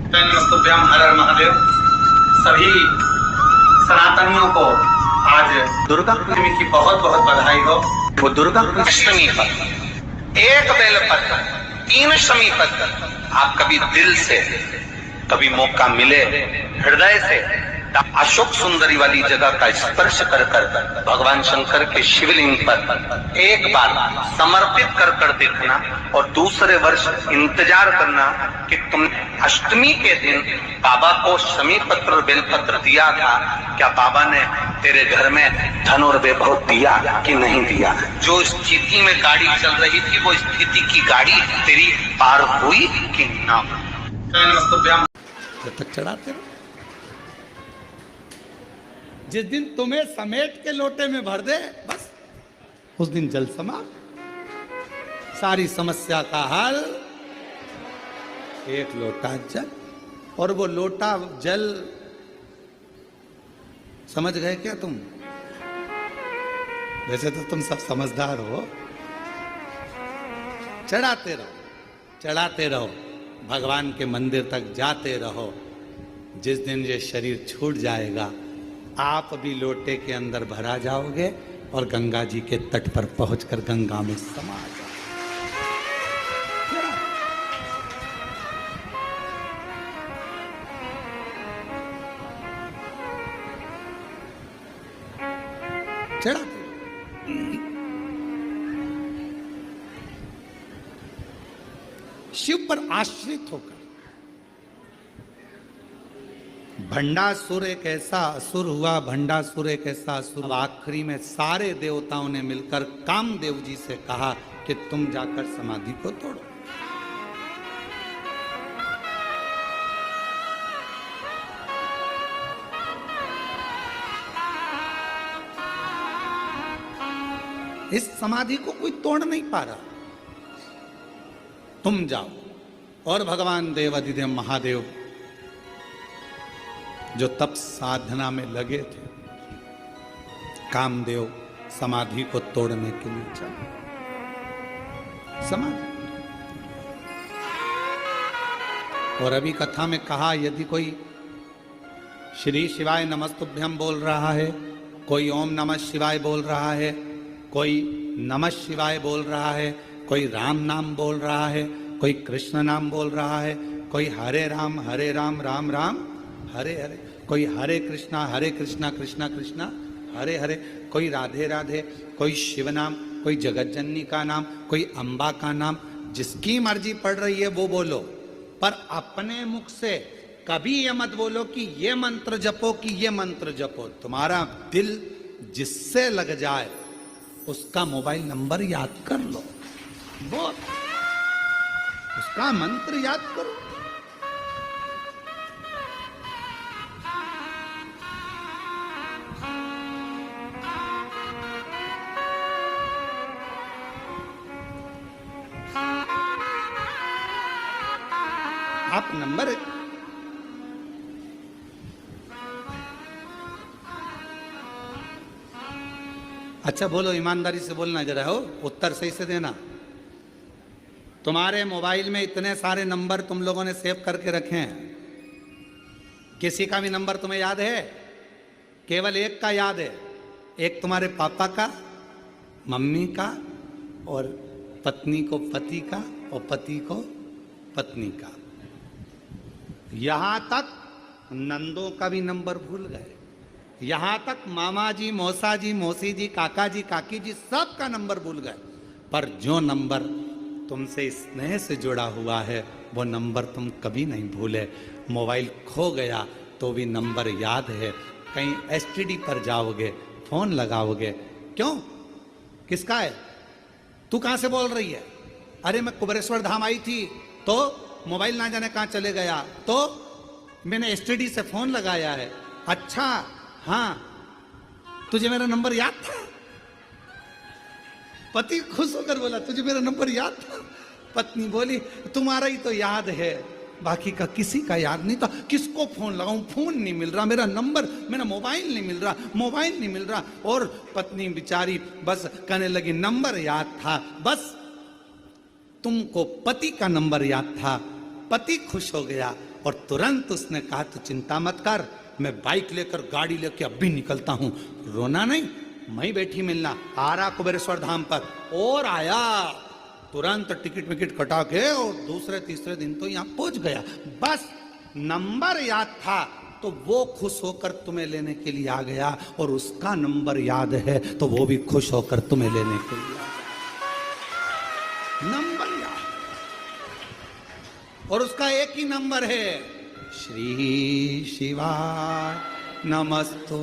नमस्तुभ्यम, हर हर महादेव। सभी सनातनियों को आज दुर्गा अष्टमी की बहुत बहुत बधाई हो। वो दुर्गा अष्टमी पर एक बेलपत्र 3 शमी पत्र आप कभी दिल से, कभी मौका मिले हृदय से अशोक सुंदरी वाली जगह का स्पर्श कर कर भगवान शंकर के शिवलिंग पर एक बार समर्पित कर कर देखना और दूसरे वर्ष इंतजार करना कि तुमने अष्टमी के दिन बाबा को शमी पत्र और बेलपत्र दिया था, क्या बाबा ने तेरे घर में धन और वैभव दिया कि नहीं दिया। जो स्थिति में गाड़ी चल रही थी वो स्थिति की गाड़ी तेरी पार हुई कि ना। जब तक चढ़ाते रहो, जिस दिन तुम्हें समेट के लोटे में भर दे बस उस दिन जल समाप्त, सारी समस्या का हल। एक लोटा जल, और वो लोटा जल समझ गए क्या तुम? वैसे तो तुम सब समझदार हो। चढ़ाते रहो, चढ़ाते रहो, भगवान के मंदिर तक जाते रहो। जिस दिन ये शरीर छूट जाएगा आप भी लोटे के अंदर भरा जाओगे और गंगा जी के तट पर पहुंचकर गंगा में समा जाओगे। चढ़ा शिव पर आश्रित होकर। भंडासुर एक ऐसा असुर हुआ, भंडासुर एक ऐसा असुर। आखिरी में सारे देवताओं ने मिलकर कामदेव जी से कहा कि तुम जाकर समाधि को तोड़ो। इस समाधि को कोई तोड़ नहीं पा रहा, तुम जाओ। और भगवान देवाधिदेव महादेव जो तप साधना में लगे थे, कामदेव समाधि को तोड़ने के लिए चले। समाधि, और अभी कथा में कहा यदि कोई श्री शिवाय नमस्तुभ्यम बोल रहा है, कोई ओम नमः शिवाय बोल रहा है, कोई नमः शिवाय बोल रहा है, कोई राम नाम बोल रहा है, कोई कृष्ण नाम बोल रहा है, कोई हरे राम राम राम हरे हरे, कोई हरे कृष्णा कृष्णा कृष्णा हरे हरे, कोई राधे राधे, कोई शिव नाम, कोई जगतजननी का नाम, कोई अम्बा का नाम, जिसकी मर्जी पड़ रही है वो बोलो। पर अपने मुख से कभी ये मत बोलो कि ये मंत्र जपो, कि ये मंत्र जपो। तुम्हारा दिल जिससे लग जाए उसका मोबाइल नंबर याद कर लो, बोल, उसका मंत्र याद करो। आप नंबर अच्छा बोलो, ईमानदारी से बोलना जरा, हो उत्तर सही से देना। तुम्हारे मोबाइल में इतने सारे नंबर तुम लोगों ने सेव करके रखे हैं, किसी का भी नंबर तुम्हें याद है? केवल एक का याद है, एक तुम्हारे पापा का, मम्मी का, और पत्नी को पति का, और पति को पत्नी का। यहां तक नंदों का भी नंबर भूल गए, यहां तक मामा जी, मौसा जी, मौसी जी, काका जी, काकी जी, सब का नंबर भूल गए। पर जो नंबर तुमसे स्नेह से जुड़ा हुआ है वो नंबर तुम कभी नहीं भूले। मोबाइल खो गया तो भी नंबर याद है। कहीं एसटीडी पर जाओगे, फोन लगाओगे, क्यों, किसका है? तू कहां से बोल रही है? अरे मैं कुबेरेश्वर धाम आई थी तो मोबाइल ना जाने कहां चले गया, तो मैंने एसटीडी से फोन लगाया है। अच्छा, हाँ, तुझे मेरा नंबर याद था? पति खुश होकर बोला तुझे मेरा नंबर याद था? पत्नी बोली तुम्हारा ही तो याद है, बाकी का किसी का याद नहीं था। किसको फोन लगाऊं, फोन नहीं मिल रहा, मेरा नंबर, मेरा मोबाइल नहीं मिल रहा, मोबाइल नहीं मिल रहा। और पत्नी बेचारी बस कहने लगी नंबर याद था, बस तुमको पति का नंबर याद था। पति खुश हो गया, और तुरंत उसने कहा तू चिंता मत कर, मैं बाइक लेकर गाड़ी लेकर अभी निकलता हूं। रोना नहीं, मैं बैठी मिलना, आ रहा कुबेरेश्वर धाम पर। और आया तुरंत टिकट विकेट कटा के और दूसरे तीसरे दिन तो यहां पहुंच गया। बस नंबर याद था तो वो खुश होकर तुम्हें लेने के लिए आ गया, और उसका नंबर याद है तो वो भी खुश होकर तुम्हें लेने के लिए आ गया। नंबर याद, और उसका एक ही नंबर है, श्री शिवाय नमस्तु,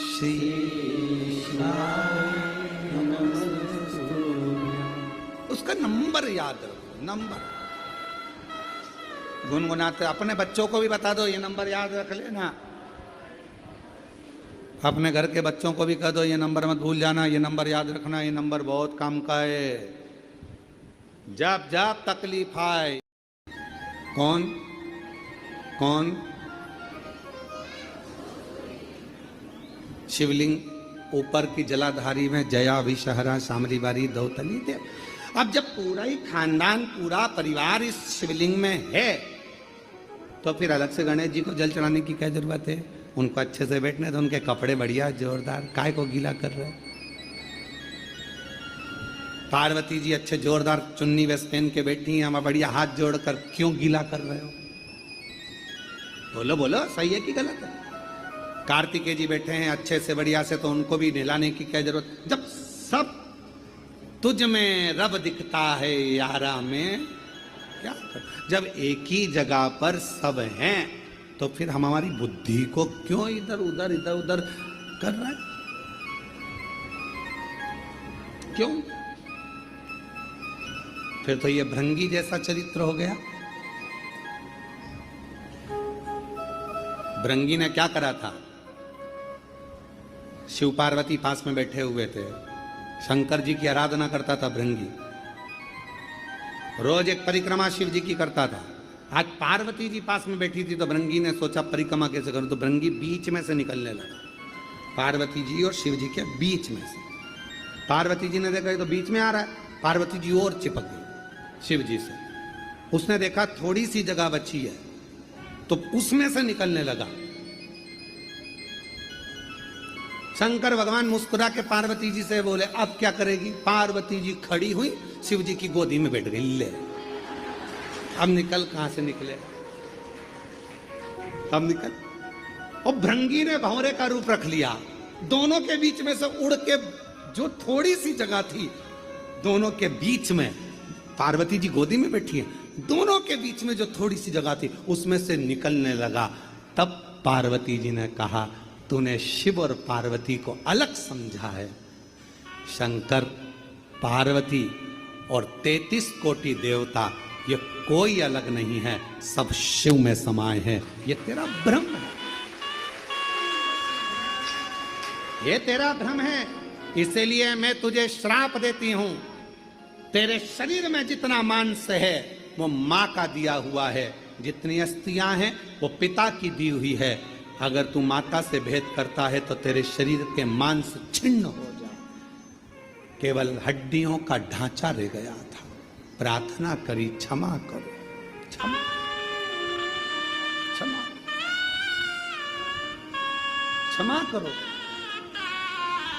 श्री शिवाय नमस्तु। उसका नंबर याद रखो, नंबर गुनगुनाते। अपने बच्चों को भी बता दो ये नंबर याद रख लेना, अपने घर के बच्चों को भी कह दो ये नंबर मत भूल जाना, ये नंबर याद रखना, ये नंबर बहुत काम का है। जब जब तकलीफ आए, कौन कौन शिवलिंग ऊपर की जलाधारी में जया विषहरा शामली बारी दौतली देव। अब जब पूरा ही खानदान पूरा परिवार इस शिवलिंग में है तो फिर अलग से गणेश जी को जल चढ़ाने की क्या जरूरत है? उनको अच्छे से बैठने तो, उनके कपड़े बढ़िया जोरदार, काय को गीला कर रहे? पार्वती जी अच्छे जोरदार चुन्नी वेस्ट पहन के बैठी हैं, हम बढ़िया हाथ जोड़कर क्यों गीला कर रहे हो? बोलो बोलो, सही है कि गलत है? कार्तिकेय जी बैठे हैं अच्छे से बढ़िया से, तो उनको भी नहलाने की क्या जरूरत? जब सब तुझ में रब दिखता है यारा में क्या कर? जब एक ही जगह पर सब हैं तो फिर हम हमारी बुद्धि को क्यों इधर उधर कर रहे हैं? क्यों? फिर तो ये भृंगी जैसा चरित्र हो गया। भृंगी ने क्या करा था? शिव पार्वती पास में बैठे हुए थे, शंकर जी की आराधना करता था भृंगी, रोज एक परिक्रमा शिव जी की करता था। आज पार्वती जी पास में बैठी थी तो भृंगी ने सोचा परिक्रमा कैसे करूं, तो भृंगी बीच में से निकलने लगा, पार्वती जी और शिव जी के बीच में से। पार्वती जी ने देखा ये तो बीच में आ रहा है, पार्वती जी और चिपक गई शिव जी से। उसने देखा थोड़ी सी जगह बची है तो उसमें से निकलने लगा। शंकर भगवान मुस्कुरा के पार्वती जी से बोले अब क्या करेगी? पार्वती जी खड़ी हुई, शिव जी की गोदी में बैठ गई। ले अब निकल, कहां से निकले? अब निकल। और भृंगी ने भंवरे का रूप रख लिया, दोनों के बीच में से उड़ के, जो थोड़ी सी जगह थी दोनों के बीच में, पार्वती जी गोदी में बैठी है, दोनों के बीच में जो थोड़ी सी जगह थी उसमें से निकलने लगा। तब पार्वती जी ने कहा तूने शिव और पार्वती को अलग समझा है। शंकर, पार्वती और 33 कोटि देवता ये कोई अलग नहीं है, सब शिव में समाये हैं। ये तेरा भ्रम है, ये तेरा भ्रम है। इसीलिए मैं तुझे श्राप देती हूं। तेरे शरीर में जितना मांस है वो मां का दिया हुआ है, जितनी अस्थियां हैं वो पिता की दी हुई है। अगर तू माता से भेद करता है तो तेरे शरीर के मांस छिन्न हो जाए, केवल हड्डियों का ढांचा रह गया था। प्रार्थना करी क्षमा करो, क्षमा क्षमा क्षमा करो,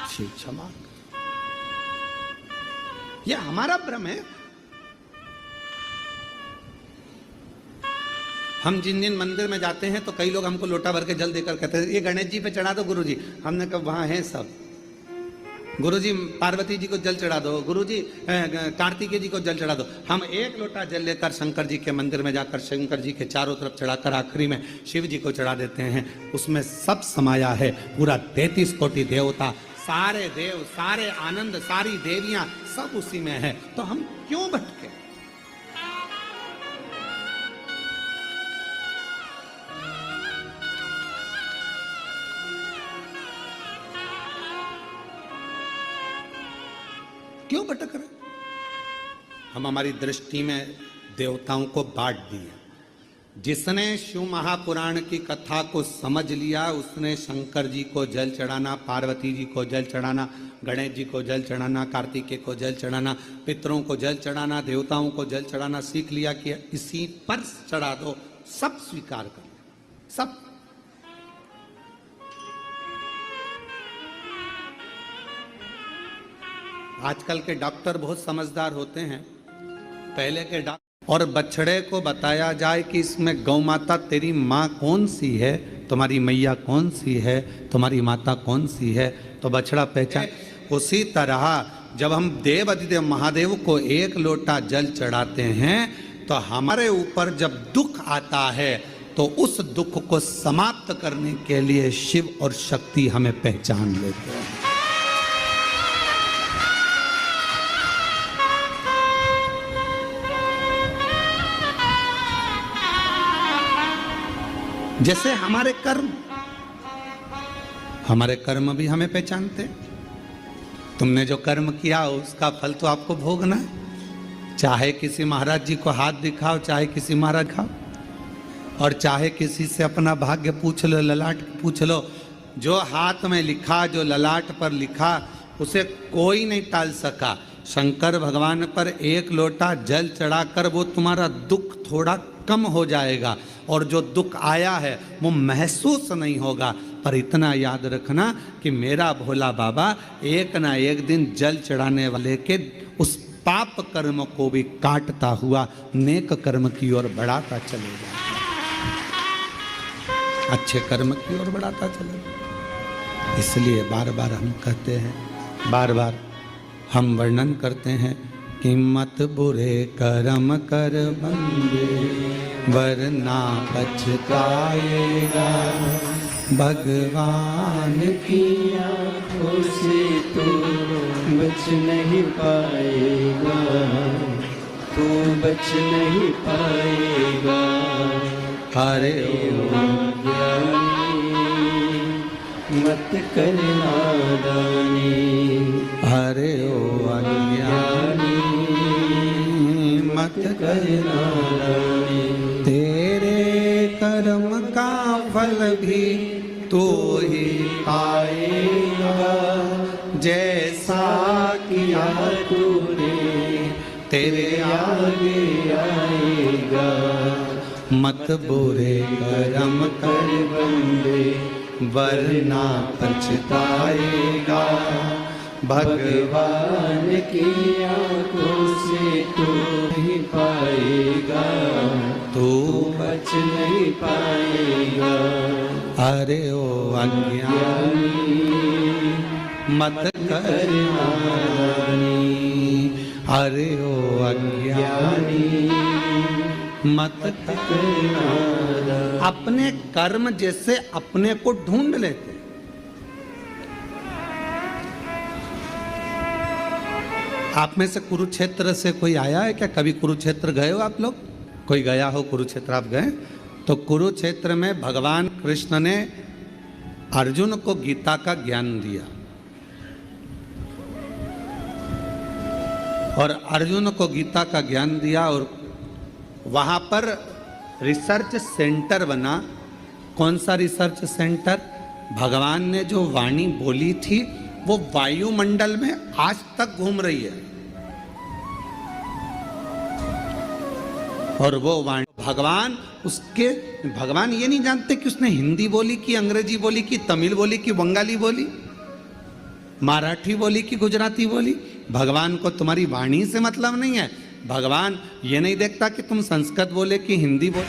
क्षमा करो। यह हमारा भ्रम है। हम जिन जिन मंदिर में जाते हैं तो कई लोग हमको लोटा भर के जल देकर कहते हैं ये गणेश जी पे चढ़ा दो गुरुजी। हमने कहा वहां है सब। गुरुजी पार्वती जी को जल चढ़ा दो, गुरुजी कार्तिकेय जी को जल चढ़ा दो। हम एक लोटा जल लेकर शंकर जी के मंदिर में जाकर शंकर जी के चारों तरफ चढ़ाकर आखिरी में शिव जी को चढ़ा देते हैं। उसमें सब समाया है, पूरा 33 कोटि देवता, सारे देव, सारे आनंद, सारी देवियां सब उसी में है। तो हम क्यों भटके? क्यों भटक रहे? हम हमारी दृष्टि में देवताओं को बांट दिए। जिसने शिव महापुराण की कथा को समझ लिया उसने शंकर जी को जल चढ़ाना, पार्वती जी को जल चढ़ाना, गणेश जी को जल चढ़ाना, कार्तिकेय को जल चढ़ाना, पितरों को जल चढ़ाना, देवताओं को जल चढ़ाना सीख लिया कि इसी पर चढ़ा दो, सब स्वीकार कर लिया, सब। आजकल के डॉक्टर बहुत समझदार होते हैं, पहले के डॉक्टर। और बछड़े को बताया जाए कि इसमें गौ माता तेरी माँ कौन सी है, तुम्हारी मैया कौन सी है, तुम्हारी माता कौन सी है, तो बछड़ा पहचान। उसी तरह जब हम देव अधिदेव महादेव को एक लोटा जल चढ़ाते हैं तो हमारे ऊपर जब दुख आता है तो उस दुख को समाप्त करने के लिए शिव और शक्ति हमें पहचान लेते हैं। जैसे हमारे कर्म भी हमें पहचानते। तुमने जो कर्म किया उसका फल तो आपको भोगना है। चाहे किसी महाराज जी को हाथ दिखाओ, चाहे किसी महाराज खाओ, और चाहे किसी से अपना भाग्य पूछ लो, ललाट पूछ लो, जो हाथ में लिखा, जो ललाट पर लिखा, उसे कोई नहीं टाल सका। शंकर भगवान पर एक लोटा जल चढ़ाकर वो तुम्हारा दुख थोड़ा कम हो जाएगा, और जो दुख आया है वो महसूस नहीं होगा। पर इतना याद रखना कि मेरा भोला बाबा एक ना एक दिन जल चढ़ाने वाले के उस पाप कर्म को भी काटता हुआ नेक कर्म की ओर बढ़ाता चलेगा, अच्छे कर्म की ओर बढ़ाता चलेगा। इसलिए बार बार हम कहते हैं, बार बार हम वर्णन करते हैं कि मत बुरे कर्म कर बंदे वरना पछताएगा। भगवान की आँखों से तो बच नहीं पाएगा, तू बच नहीं पाएगा। हरे ज्ञानी मत कर नादानी, हरे ओ अज्ञानी मत कर नादानी। तेरे कर्म का फल भी तू ही पाएगा, जैसा किया तूने तेरे आगे आएगा। मत बुरे कर्म कर बंदे वरना पछताएगा। भगवान की आँखों से तू नहीं पाएगा, तू बच नहीं पाएगा। अरे ओ अज्ञानी मत कर नादानी, अरे ओ अज्ञानी मत कर नादानी। अपने कर्म जैसे अपने को ढूंढ लेते। आप में से कुरुक्षेत्र से कोई आया है क्या? कभी कुरुक्षेत्र गए हो आप लोग? कोई गया हो कुरुक्षेत्र? आप गए? तो कुरुक्षेत्र में भगवान कृष्ण ने अर्जुन को गीता का ज्ञान दिया, और अर्जुन को गीता का ज्ञान दिया, और वहां पर रिसर्च सेंटर बना। कौन सा रिसर्च सेंटर? भगवान ने जो वाणी बोली थी वो वायुमंडल में आज तक घूम रही है, और वो वाणी भगवान ये नहीं जानते कि उसने हिंदी बोली कि अंग्रेजी बोली कि तमिल बोली कि बंगाली बोली, मराठी बोली कि गुजराती बोली। भगवान को तुम्हारी वाणी से मतलब नहीं है। भगवान ये नहीं देखता कि तुम संस्कृत बोले कि हिंदी बोले।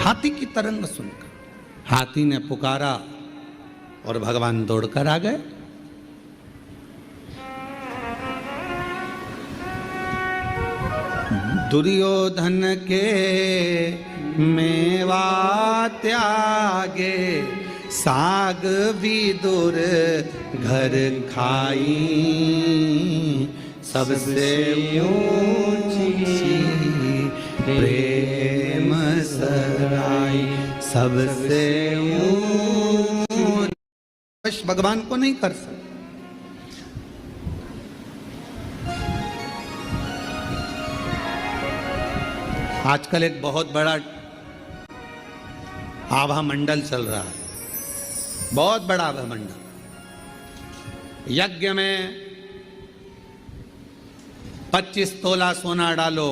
हाथी की तरंग सुनकर हाथी ने पुकारा और भगवान दौड़कर आ गए। दुर्योधन के मेवा त्यागे, साग विदुर घर खाई, सबसे ऊंची प्रेम सराई, सबसे ऊंच भगवान को नहीं कर सकते। आजकल एक बहुत बड़ा आभा मंडल चल रहा है, बहुत बड़ा आभा मंडल। यज्ञ में 25 तोला सोना डालो,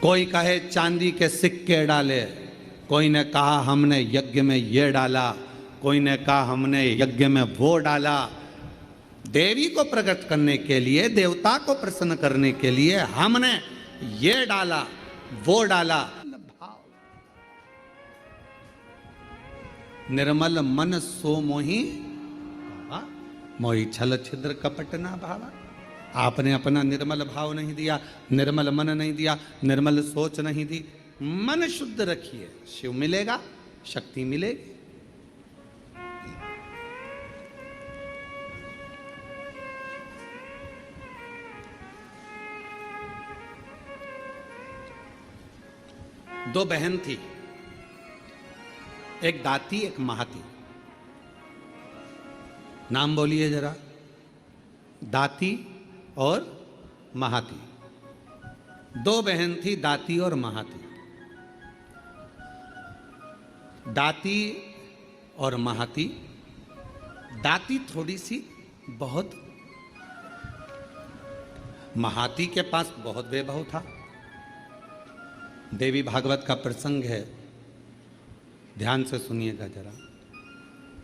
कोई कहे चांदी के सिक्के डाले, कोई ने कहा हमने यज्ञ में ये डाला, कोई ने कहा हमने यज्ञ में वो डाला। देवी को प्रकट करने के लिए, देवता को प्रसन्न करने के लिए हमने ये डाला वो डाला। निर्मल मन सो मोही मोही छल छिद्र कपट ना भावा। आपने अपना निर्मल भाव नहीं दिया, निर्मल मन नहीं दिया, निर्मल सोच नहीं दी। मन शुद्ध रखिए, शिव मिलेगा, शक्ति मिलेगी। दो बहन थी, एक दाती एक महाती। नाम बोलिए जरा, दाती और महाती। दो बहन थी, दाती और महाती। दाती और महाती। दाती थोड़ी सी बहुत, महाती के पास बहुत वैभव था। देवी भागवत का प्रसंग है, ध्यान से सुनिएगा जरा।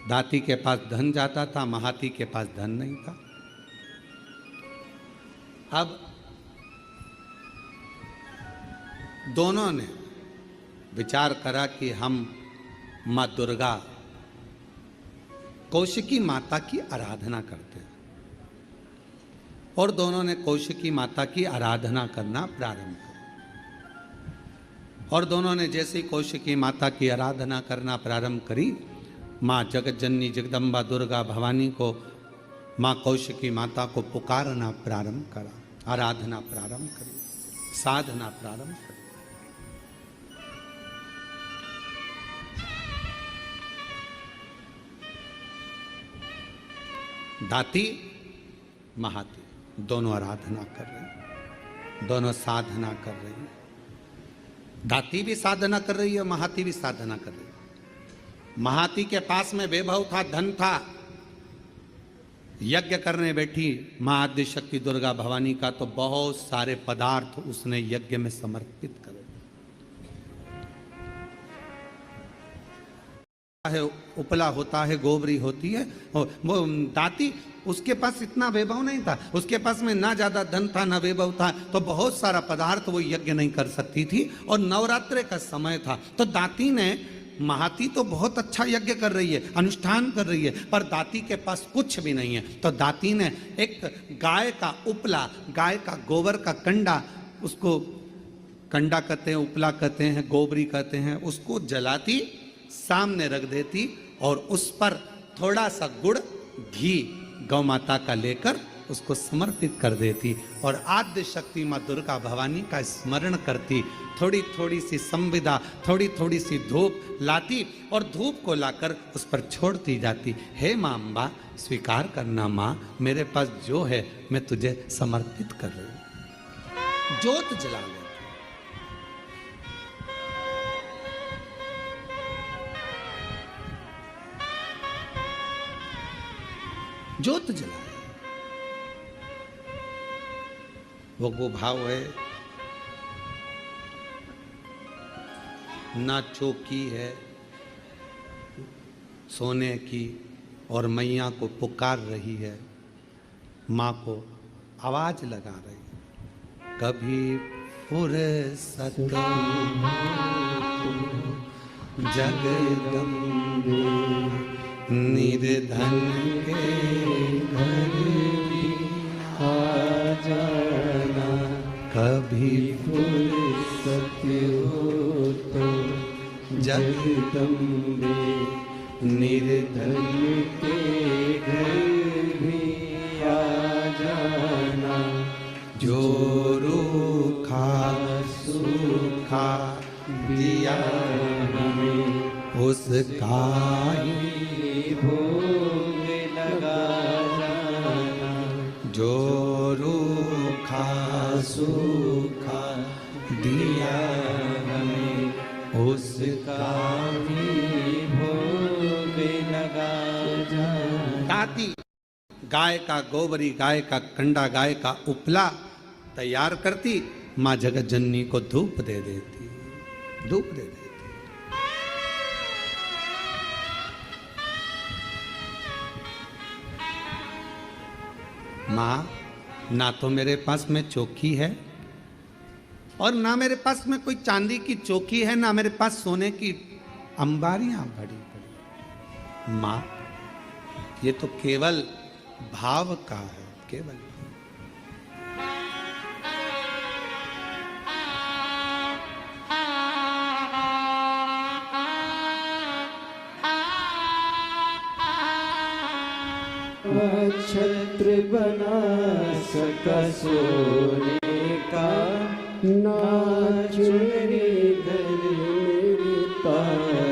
दाती के पास धन जाता था, महाती के पास धन नहीं था। अब दोनों ने विचार करा कि हम माँ दुर्गा कौशिकी माता की आराधना करते हैं, और दोनों ने कौशिकी माता की आराधना करना प्रारंभ किया। और दोनों ने जैसे ही कौशिकी माता की आराधना करना प्रारंभ करी, माँ जगत जननी जगदम्बा दुर्गा भवानी को, माँ कौशिकी माता को पुकारना प्रारंभ करा, आराधना प्रारंभ करी, साधना प्रारंभ करी। दाती महाती दोनों आराधना कर रहे हैं, दोनों साधना कर रहे हैं। दाती भी साधना कर रही है, महाती भी साधना कर रही है। महाती के पास में वैभव था, धन था। यज्ञ करने बैठी माँ आद्य शक्ति दुर्गा भवानी का, तो बहुत सारे पदार्थ उसने यज्ञ में समर्पित करे है। उपला होता है, गोबरी होती है। वो दाती, उसके पास इतना वैभव नहीं था, उसके पास में ना ज्यादा धन था ना वैभव था, तो बहुत सारा पदार्थ वो यज्ञ नहीं कर सकती थी। और नवरात्रे का समय था, तो दाती ने, महाती तो बहुत अच्छा यज्ञ कर रही है, अनुष्ठान कर रही है, पर दाती के पास कुछ भी नहीं है। तो दाती ने एक गाय का उपला, गाय का गोबर का कंडा, उसको कंडा कहते हैं, उपला कहते हैं, गोबरी कहते हैं, उसको जलाती, सामने रख देती, और उस पर थोड़ा सा गुड़ घी गौ माता का लेकर उसको समर्पित कर देती, और आद्य शक्ति माँ दुर्गा भवानी का स्मरण करती। थोड़ी थोड़ी सी संविदा, थोड़ी थोड़ी सी धूप लाती, और धूप को लाकर उस पर छोड़ती जाती। हे माँ अम्बा, स्वीकार करना माँ, मेरे पास जो है मैं तुझे समर्पित कर रही हूँ। ज्योत जला ले, ज्योत जला, वो भाव है। ना चौकी है सोने की, और मैया को पुकार रही है, माँ को आवाज लगा रही है। कभी फुर्सत जगदम्बे निर्धन के घर भी आ जाना, कभी फुर्सत हो तो जगदम्बे निर्धन के घर भी आ जाना, जो रूखा सूखा दिया हमें उसका ही भोग लगा जाना, जो रूखा सूखा दिया हमें, उसका भी भोग लगा जाना। ताती गाय का गोबरी, गाय का कंडा, गाय का उपला तैयार करती, माँ जगत जननी को धूप दे देती, धूप दे देती। माँ, ना तो मेरे पास में चौकी है और ना मेरे पास में कोई चांदी की चौकी है, ना मेरे पास सोने की अंबारियां बड़ी बड़ी। माँ, ये तो केवल भाव का है, केवल। छत्र बना सका सोने का, ना चुनरी